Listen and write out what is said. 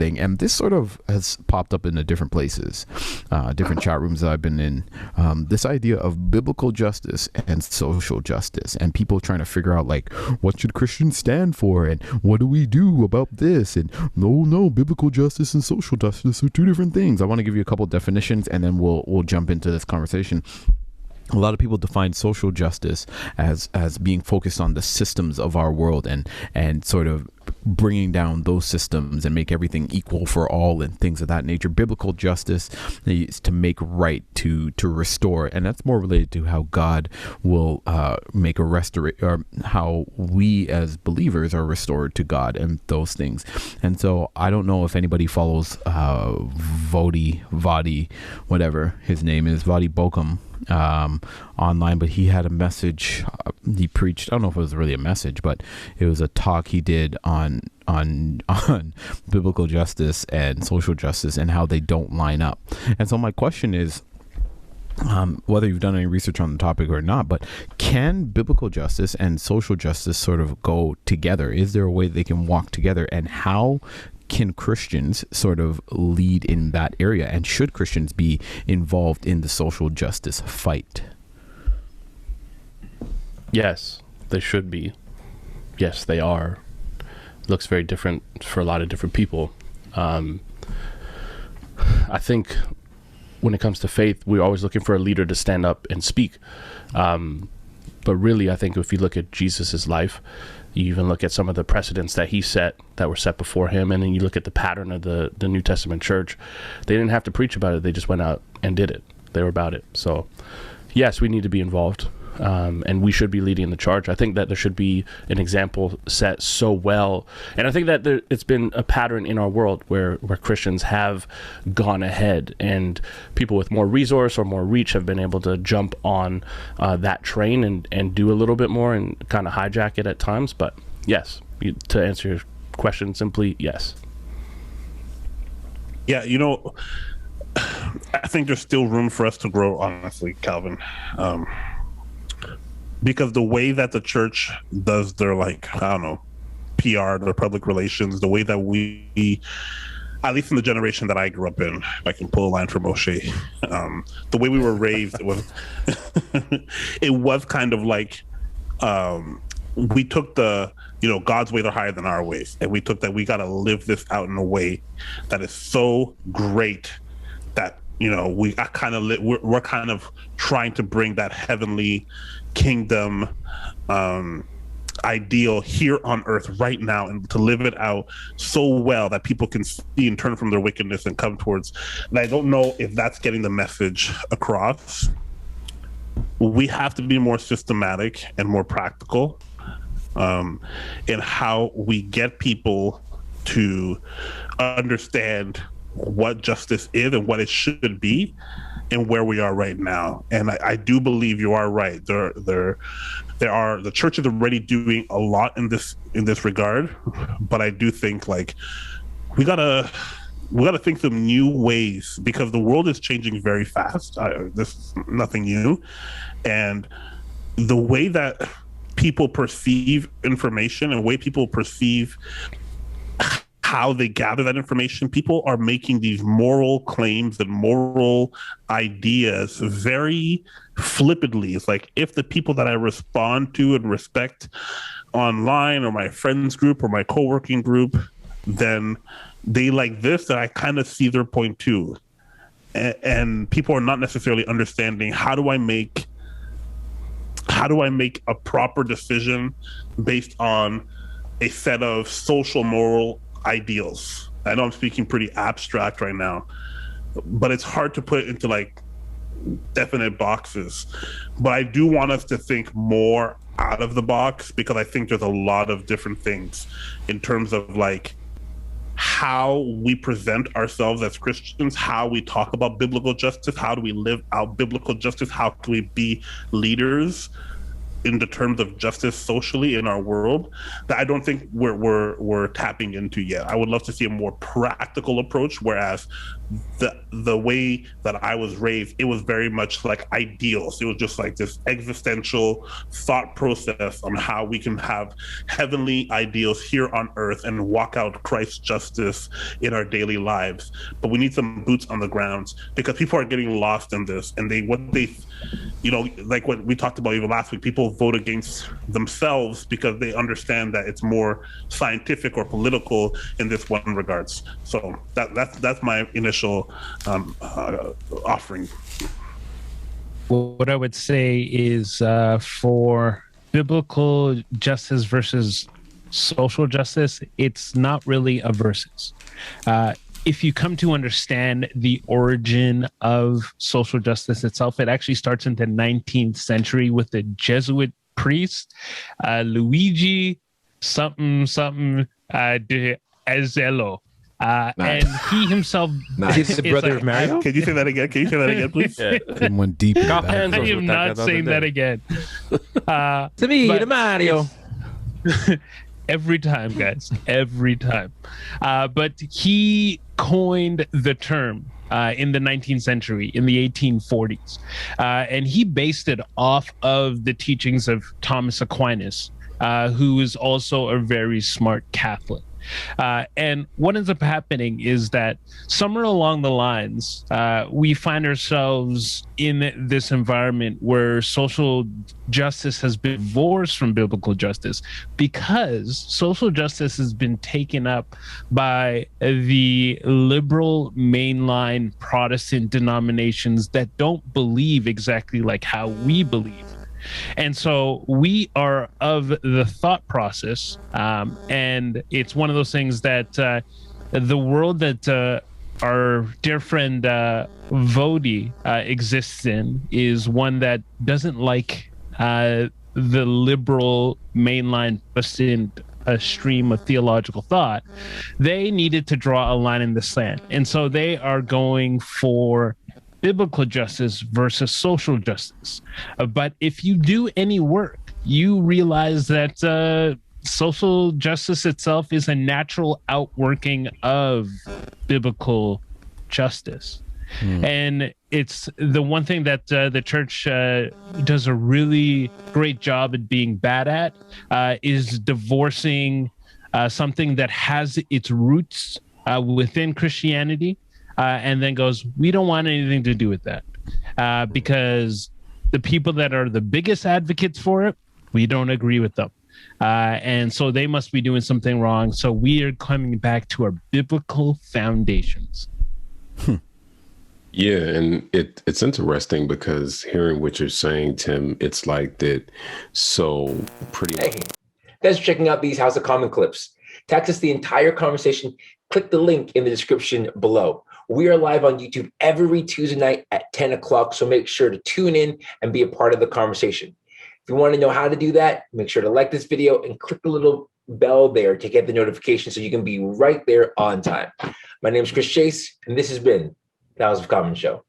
and this sort of has popped up in the different places, different chat rooms that I've been in. This idea of biblical justice and social justice, and people trying to figure out, like, what should Christians stand for, and what do we do about this? And no, biblical justice and social justice are two different things. I want to give you a couple definitions, and then we'll jump into this conversation. A lot of people define social justice as being focused on the systems of our world and sort of bringing down those systems and make everything equal for all and things of that nature. Biblical justice is to make right, to restore, and that's more related to how God will make a restoration, or how we as believers are restored to God and those things. And so I don't know if anybody follows Vadi, whatever his name is, Vadi Bokum, online, but he had a message he preached. I don't know if it was really a message, but it was a talk he did on biblical justice and social justice and how they don't line up. And so my question is, whether you've done any research on the topic or not, but can biblical justice and social justice sort of go together? Is there a way they can walk together, and how can Christians sort of lead in that area? And should Christians be involved in the social justice fight? Yes, they should be. Yes, they are. Looks very different for a lot of different people. I think when it comes to faith, we're always looking for a leader to stand up and speak. But really, I think if you look at Jesus's life, you even look at some of the precedents that he set, that were set before him, and then you look at the pattern of the New Testament church. They didn't have to preach about it. They just went out and did it. They were about it. So yes, we need to be involved. And we should be leading the charge. I think that there should be an example set so well. And I think that it's been a pattern in our world where Christians have gone ahead, and people with more resource or more reach have been able to jump on that train and do a little bit more and kind of hijack it at times. But yes, to answer your question simply, yes. Yeah, I think there's still room for us to grow, honestly, Calvin. Because the way that the church does their, PR, their public relations, the way that we, at least in the generation that I grew up in, if I can pull a line from Moshe, the way we were raised, it was kind of like, we took God's ways are higher than our ways. And we took that we got to live this out in a way that is so great that, we're kind of trying to bring that heavenly kingdom ideal here on earth right now, and to live it out so well that people can see and turn from their wickedness and come towards. And I don't know if that's getting the message across. We have to be more systematic and more practical in how we get people to understand what justice is and what it should be and where we are right now. And I do believe you are right. The church is already doing a lot in this regard, but I do think we gotta think some new ways, because the world is changing very fast. This is nothing new, and the way that people perceive information and the way people perceive how they gather that information, people are making these moral claims and moral ideas very flippantly. It's like, if the people that I respond to and respect online, or my friends group or my co-working group, then they like this, that I kind of see their point too. And people are not necessarily understanding, how do I make a proper decision based on a set of social moral ideals. I know I'm speaking pretty abstract right now, but it's hard to put into definite boxes. But I do want us to think more out of the box, because I think there's a lot of different things in terms of how we present ourselves as Christians, how we talk about biblical justice, how do we live out biblical justice, how can we be leaders in the terms of justice socially in our world that I don't think we're tapping into yet. I would love to see a more practical approach, whereas the way that I was raised, it was very much like ideals. It was just like this existential thought process on how we can have heavenly ideals here on earth and walk out Christ's justice in our daily lives. But we need some boots on the ground, because people are getting lost in this, and like what we talked about even last week, people vote against themselves because they understand that it's more scientific or political in this one regards. So that's my initial offering. What I would say is for biblical justice versus social justice, it's not really a versus. If you come to understand the origin of social justice itself, it actually starts in the 19th century with the Jesuit priest, Luigi something de Azello. Nice. And he himself... Nice. He's the brother of Mario? Can you say that again? Please? Someone deep in that. I am not saying that again. To me, the Mario. Every time, guys. Every time. But he coined the term in the 19th century, in the 1840s. And he based it off of the teachings of Thomas Aquinas, who is also a very smart Catholic. And what ends up happening is that somewhere along the lines, we find ourselves in this environment where social justice has been divorced from biblical justice, because social justice has been taken up by the liberal mainline Protestant denominations that don't believe exactly like how we believe. And so we are of the thought process, and it's one of those things that the world that our dear friend Vodi exists in is one that doesn't like the liberal mainline Protestant stream of theological thought. They needed to draw a line in the sand, and so they are going for biblical justice versus social justice. But if you do any work, you realize that social justice itself is a natural outworking of biblical justice. And it's the one thing that the church does a really great job at being bad at is divorcing something that has its roots within Christianity, and then goes, we don't want anything to do with that, because the people that are the biggest advocates for it, we don't agree with them. And so they must be doing something wrong. So we are coming back to our biblical foundations. Yeah, and it's interesting because hearing what you're saying, Tim, it's like that. So pretty much. Hey, thanks for checking out these House of Common clips. To access the entire conversation, click the link in the description below. We are live on YouTube every Tuesday night at 10 o'clock, so make sure to tune in and be a part of the conversation. If you want to know how to do that, make sure to like this video and click the little bell there to get the notification so you can be right there on time. My name is Chris Chase, and this has been the House of Common Show.